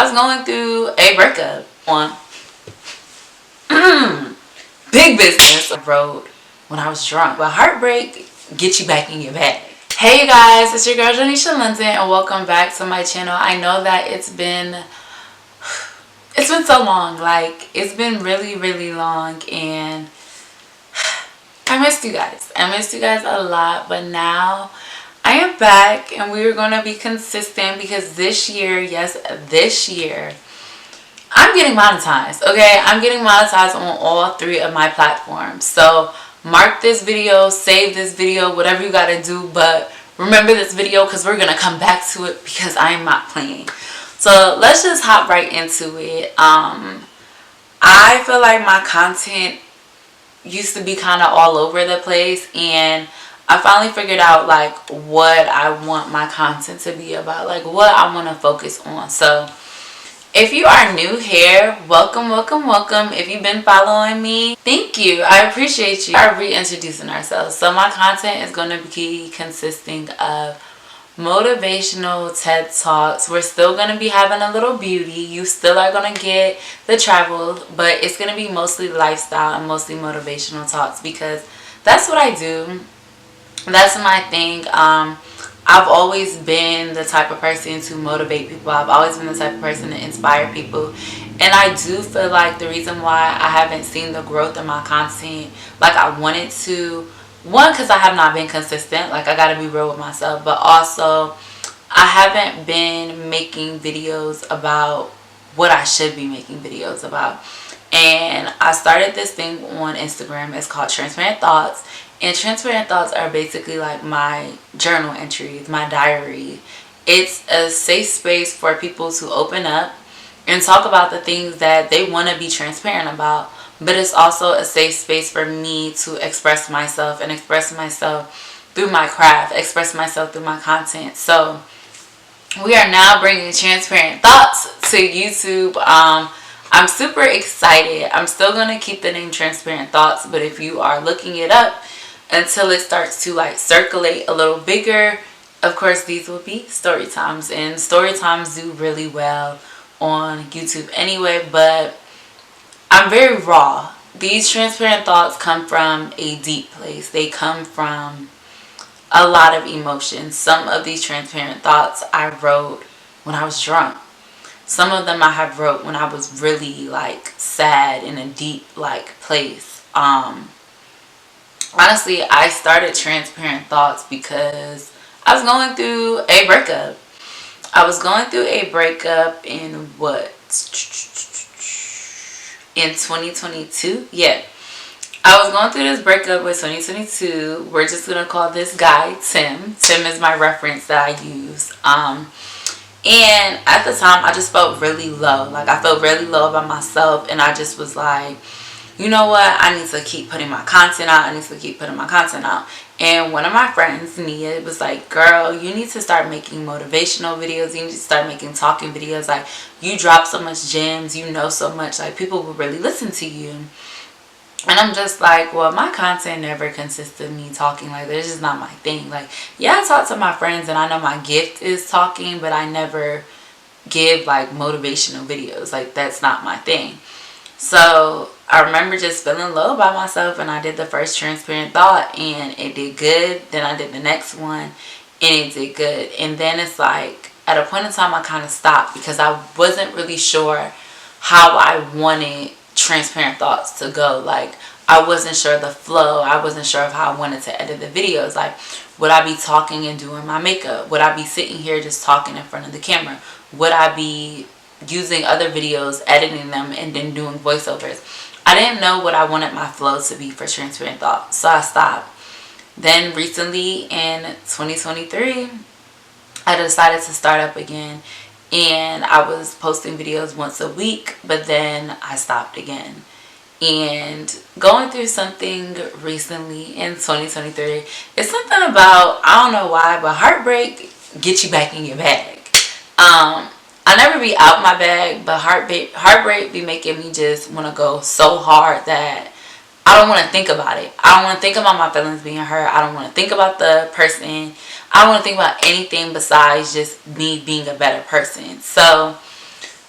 I was going through a breakup on big business. I wrote when I was drunk. But heartbreak get you back in your bag. Hey you guys, it's your girl Janisha London and welcome back to my channel. I know that it's been so long. Like, it's been really long, and I missed you guys. I missed you guys a lot, but now I am back and we are going to be consistent because this year, yes, this year, I'm getting monetized, okay? I'm getting monetized on all 3 of my platforms. So mark this video, save this video, whatever you got to do, but remember this video because we're going to come back to it because I am not playing. So let's just hop right into it. I feel like my content used to be kind of all over the place, and I finally figured out like what I want my content to be about, like what I want to focus on. So if you are new here, welcome. If you've been following me, thank you. I appreciate you. We are reintroducing ourselves. So my content is going to be consisting of motivational TED Talks. We're still going to be having a little beauty. You still are going to get the travel, but it's going to be mostly lifestyle and mostly motivational talks because that's what I do. That's my thing. I've always been the type of person to motivate people. I've always been the type of person to inspire people. And I do feel like the reason why I haven't seen the growth in my content like I wanted to, one, because I have not been consistent. Like, I got to be real with myself. But also, I haven't been making videos about what I should be making videos about. And I started this thing on Instagram. It's called Transparent Thoughts. And Transparent Thoughts are basically like my journal entries, my diary. It's a safe space for people to open up and talk about the things that they want to be transparent about. But it's also a safe space for me to express myself and express myself through my craft, express myself through my content. So we are now bringing Transparent Thoughts to YouTube. I'm super excited. I'm still going to keep the name Transparent Thoughts, but if you are looking it up until it starts to like circulate a little bigger, of course these will be story times, and story times do really well on YouTube anyway. But I'm very raw. These transparent thoughts come from a deep place. They come from a lot of emotions. Some of these transparent thoughts I wrote when I was drunk. Some of them I have wrote when I was really like sad in a deep like place. Honestly, I started Transparent Thoughts because I was going through a breakup. I was going through a breakup in in 2022. Yeah, I was going through this breakup with 2022. We're just gonna call this guy Tim. Tim is my reference that I use. And at the time I just felt really low. Like, I felt really low about myself, and I just was like, you know what, I need to keep putting my content out. And one of my friends, Nia, was like, girl, you need to start making motivational videos. You need to start making talking videos. Like, you drop so much gems, you know so much, like people will really listen to you. And I'm just like, well, my content never consists of me talking. Like, that's just not my thing. Like, yeah, I talk to my friends and I know my gift is talking, but I never give like motivational videos. Like, that's not my thing. So I remember just feeling low by myself, and I did the first Transparent Thought and it did good. Then I did the next one and it did good. And then it's like at a point in time I kind of stopped because I wasn't really sure how I wanted Transparent Thoughts to go. Like, I wasn't sure the flow. I wasn't sure of how I wanted to edit the videos. Like, would I be talking and doing my makeup? Would I be sitting here just talking in front of the camera? Would I be using other videos, editing them, and then doing voiceovers? I didn't know what I wanted my flow to be for Transparent Thought, so I stopped. Then recently in 2023, I decided to start up again, and I was posting videos once a week, but then I stopped again. And going through something recently in 2023, it's something about, I don't know why, but heartbreak gets you back in your bag. I never be out my bag, but heartbreak be making me just want to go so hard that I don't want to think about it. I don't want to think about my feelings being hurt. I don't want to think about the person. I don't want to think about anything besides just me being a better person. So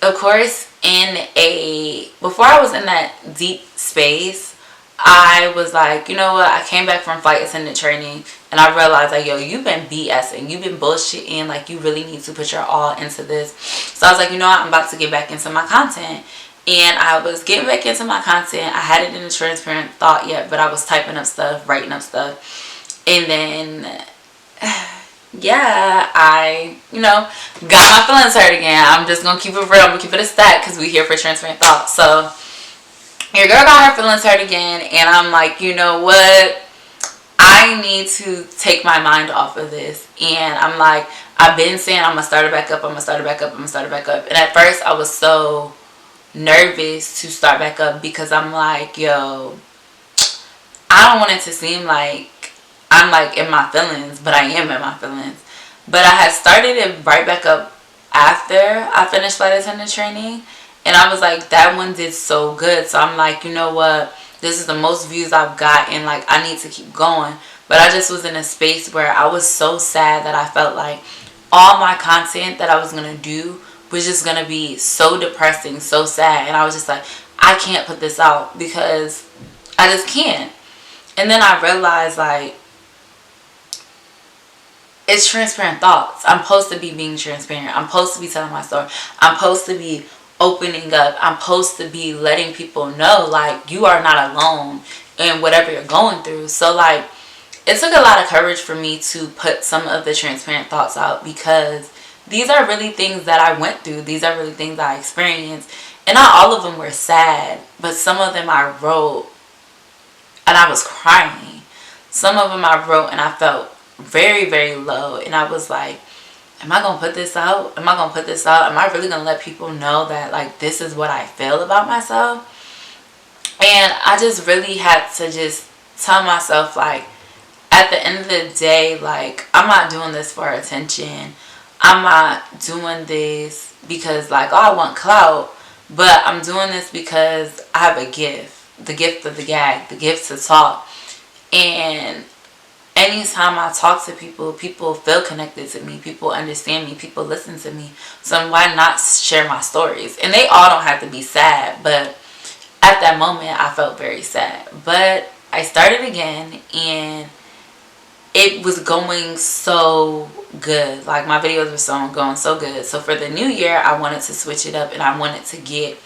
of course, before I was in that deep space, I was like, you know what? I came back from flight attendant training, and I realized, like, yo, you've been BSing, you've been bullshitting, like, you really need to put your all into this. So I was like, you know what? I'm about to get back into my content. And I was getting back into my content. I hadn't done a transparent thought yet, but I was typing up stuff, writing up stuff. And then yeah, I, got my feelings hurt again. I'm just going to keep it real. I'm going to keep it a stack because we here for transparent thoughts. So, your girl got her feelings hurt again. And I'm like, you know what? I need to take my mind off of this. And I'm like, I've been saying I'm going to start it back up. I'm going to start it back up. I'm going to start it back up. And at first, I was so nervous to start back up because I'm like, yo, I don't want it to seem like I'm like in my feelings, but I am in my feelings. But I had started it right back up after I finished flight attendant training, and I was like, that one did so good. So I'm like, you know what? This is the most views I've gotten. Like, I need to keep going. But I just was in a space where I was so sad that I felt like all my content that I was gonna do was just gonna be so depressing, so sad, and I was just like, I can't put this out because I just can't. And then I realized, like, it's transparent thoughts. I'm supposed to be being transparent. I'm supposed to be telling my story. I'm supposed to be opening up. I'm supposed to be letting people know, like, you are not alone in whatever you're going through. So, like, it took a lot of courage for me to put some of the transparent thoughts out because these are really things that I went through. These are really things I experienced. And not all of them were sad, but some of them I wrote and I was crying. Some of them I wrote and I felt very, very low. And I was like, am I going to put this out? Am I going to put this out? Am I really going to let people know that, like, this is what I feel about myself? And I just really had to just tell myself, like, at the end of the day, like, I'm not doing this for attention. I'm not doing this because, like, oh, I want clout. But I'm doing this because I have a gift. The gift of the gag. The gift to talk. And anytime I talk to people, people feel connected to me. People understand me. People listen to me. So why not share my stories? And they all don't have to be sad. But at that moment, I felt very sad. But I started again, and it was going so good. Like, my videos were going so good. So for the new year, I wanted to switch it up, and I wanted to get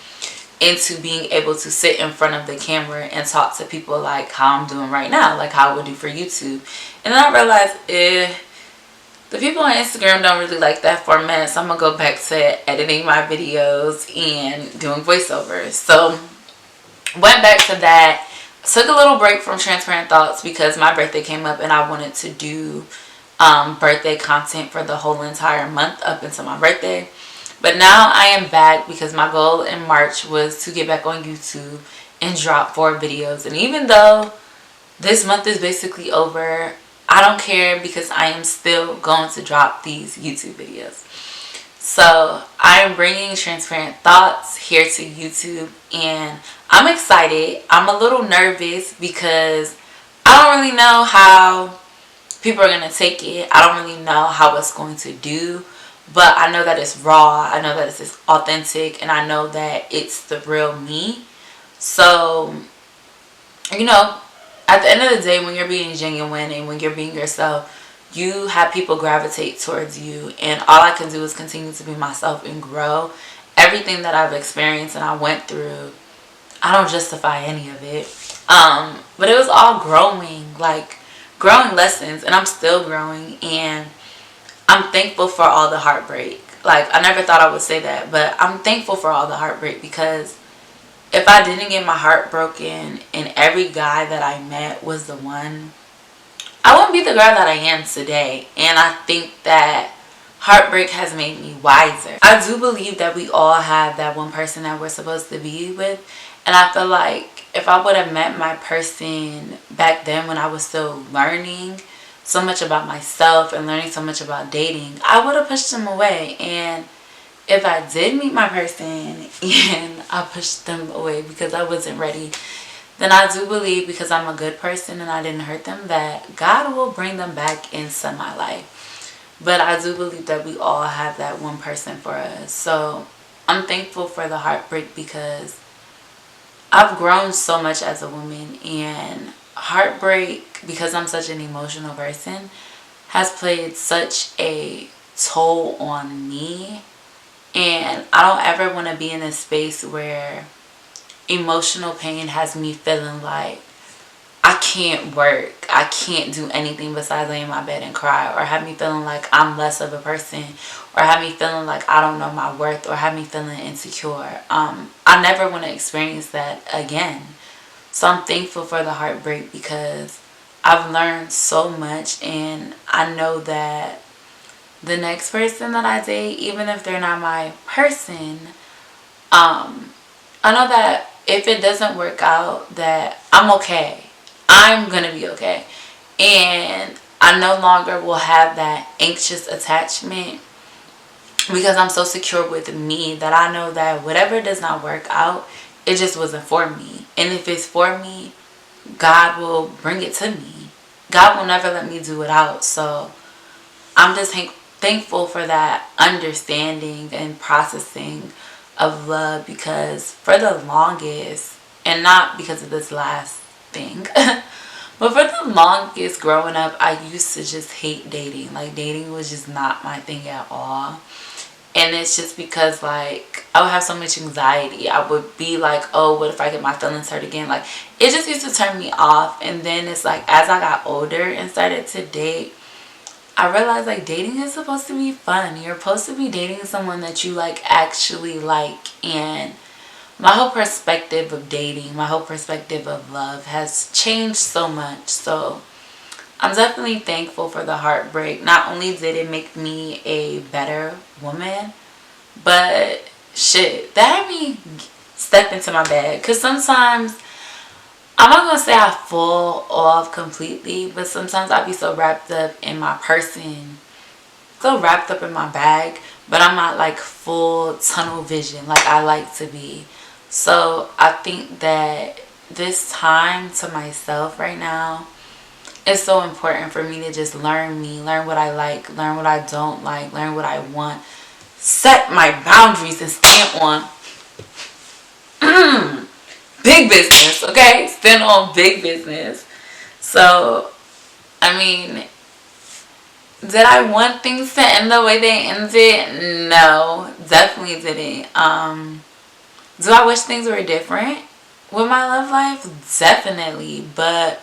into being able to sit in front of the camera and talk to people like how I'm doing right now, like how I would do for YouTube. And then I realized the people on Instagram don't really like that format, so I'm gonna go back to editing my videos and doing voiceovers. So went back to that. Took a little break from transparent thoughts because my birthday came up and I wanted to do birthday content for the whole entire month up until my birthday. But now I am back because my goal in March was to get back on YouTube and drop 4 videos. And even though this month is basically over, I don't care because I am still going to drop these YouTube videos. So I am bringing transparent thoughts here to YouTube, and I'm excited. I'm a little nervous because I don't really know how people are going to take it. I don't really know how it's going to do. But I know that it's raw. I know that it's authentic. And I know that it's the real me. So, at the end of the day, when you're being genuine and when you're being yourself, you have people gravitate towards you. And all I can do is continue to be myself and grow. Everything that I've experienced and I went through, I don't justify any of it. But it was all growing lessons. And I'm still growing. And I'm thankful for all the heartbreak. Like, I never thought I would say that, but I'm thankful for all the heartbreak because if I didn't get my heart broken and every guy that I met was the one, I wouldn't be the girl that I am today. And I think that heartbreak has made me wiser. I do believe that we all have that one person that we're supposed to be with. And I feel like if I would have met my person back then when I was still learning so much about myself and learning so much about dating, I would have pushed them away. And if I did meet my person and I pushed them away because I wasn't ready, then I do believe because I'm a good person and I didn't hurt them that God will bring them back into my life. But I do believe that we all have that one person for us. So I'm thankful for the heartbreak because I've grown so much as a woman, and heartbreak, because I'm such an emotional person, has played such a toll on me. And I don't ever want to be in a space where emotional pain has me feeling like I can't work, I can't do anything besides lay in my bed and cry, or have me feeling like I'm less of a person, or have me feeling like I don't know my worth, or have me feeling insecure. I never want to experience that again. So I'm thankful for the heartbreak because I've learned so much, and I know that the next person that I date, even if they're not my person, I know that if it doesn't work out, that I'm okay. I'm gonna be okay. And I no longer will have that anxious attachment because I'm so secure with me that I know that whatever does not work out, it just wasn't for me. And if it's for me, God will bring it to me. God will never let me do it out. So I'm just thankful for that understanding and processing of love, because for the longest, and not because of this last thing, but for the longest growing up, I used to just hate dating. Like, dating was just not my thing at all. And it's just because, like, I would have so much anxiety. I would be like, oh, what if I get my feelings hurt again? Like, it just used to turn me off. And then it's like, as I got older and started to date, I realized, like, dating is supposed to be fun. You're supposed to be dating someone that you, like, actually like. And my whole perspective of dating, my whole perspective of love has changed so much. So I'm definitely thankful for the heartbreak. Not only did it make me a better woman, but shit, that had me step into my bag. Because sometimes, I'm not gonna say I fall off completely, but sometimes I be so wrapped up in my person, so wrapped up in my bag, but I'm not like full tunnel vision like I like to be. So I think that this time to myself right now is so important for me to just learn me, learn what I like, learn what I don't like, learn what I want, set my boundaries, and stand on big business, okay? Stand on big business. So, I mean, did I want things to end the way they ended? No, definitely didn't. Do I wish things were different with my love life? Definitely. But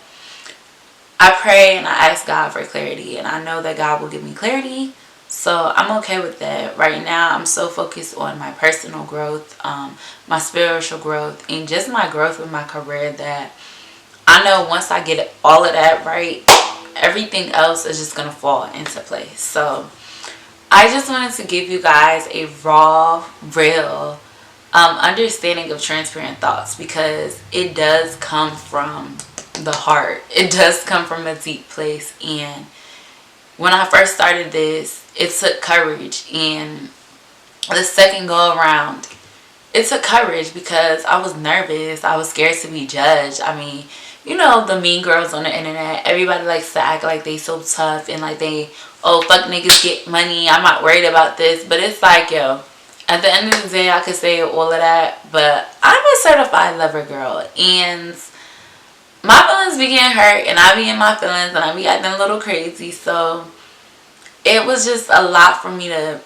I pray and I ask God for clarity, and I know that God will give me clarity. So I'm okay with that. Right now, I'm so focused on my personal growth, my spiritual growth, and just my growth with my career, that I know once I get all of that right, everything else is just going to fall into place. So I just wanted to give you guys a raw, real understanding of transparent thoughts, because it does come from the heart. It does come from a deep place. And when I first started this, it took courage. And the second go around, it took courage because I was nervous. I was scared to be judged. I mean, you know, the mean girls on the internet, everybody likes to act like they so tough and like they, oh, fuck niggas get money, I'm not worried about this. But it's like, yo, at the end of the day, I could say all of that, but I'm a certified lover girl, and my feelings be getting hurt, and I be in my feelings, and I be acting a little crazy. So it was just a lot for me to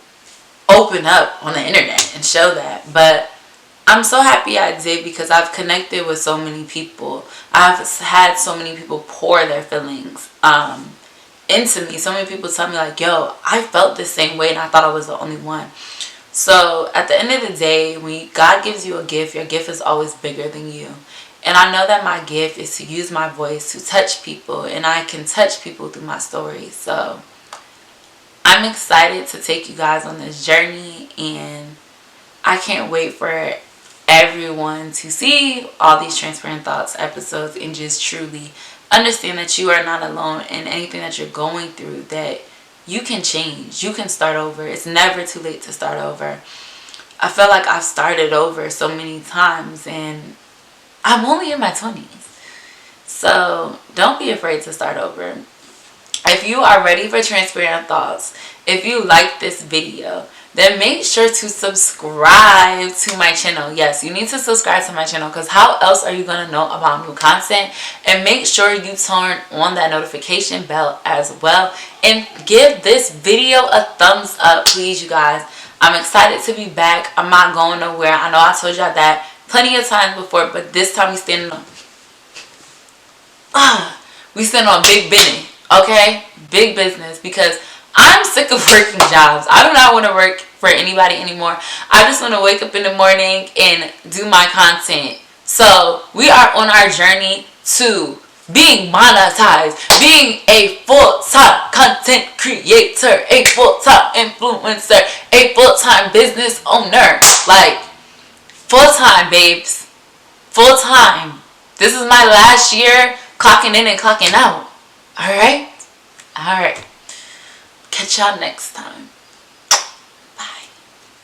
open up on the internet and show that. But I'm so happy I did, because I've connected with so many people. I've had so many people pour their feelings into me. So many people tell me like, yo, I felt the same way and I thought I was the only one. So at the end of the day, when God gives you a gift, your gift is always bigger than you. And I know that my gift is to use my voice to touch people, and I can touch people through my story. So I'm excited to take you guys on this journey, and I can't wait for everyone to see all these transparent thoughts episodes and just truly understand that you are not alone in anything that you're going through, that you can change, you can start over. It's never too late to start over. I feel like I've started over so many times, and I'm only in my 20s. So don't be afraid to start over. If you are ready for transparent thoughts, if you like this video, then make sure to subscribe to my channel. Yes, you need to subscribe to my channel, because how else are you going to know about new content? And make sure you turn on that notification bell as well, and give this video a thumbs up, please, you guys. I'm excited to be back. I'm not going nowhere. I know I told y'all that plenty of times before, but this time we standing on big business, okay? Big business, because I'm sick of working jobs. I do not want to work for anybody anymore. I just want to wake up in the morning and do my content. So we are on our journey to being monetized, being a full-time content creator, a full-time influencer, a full-time business owner. Like, full-time, babes. Full-time. This is my last year clocking in and clocking out. Alright? Alright. Catch y'all next time.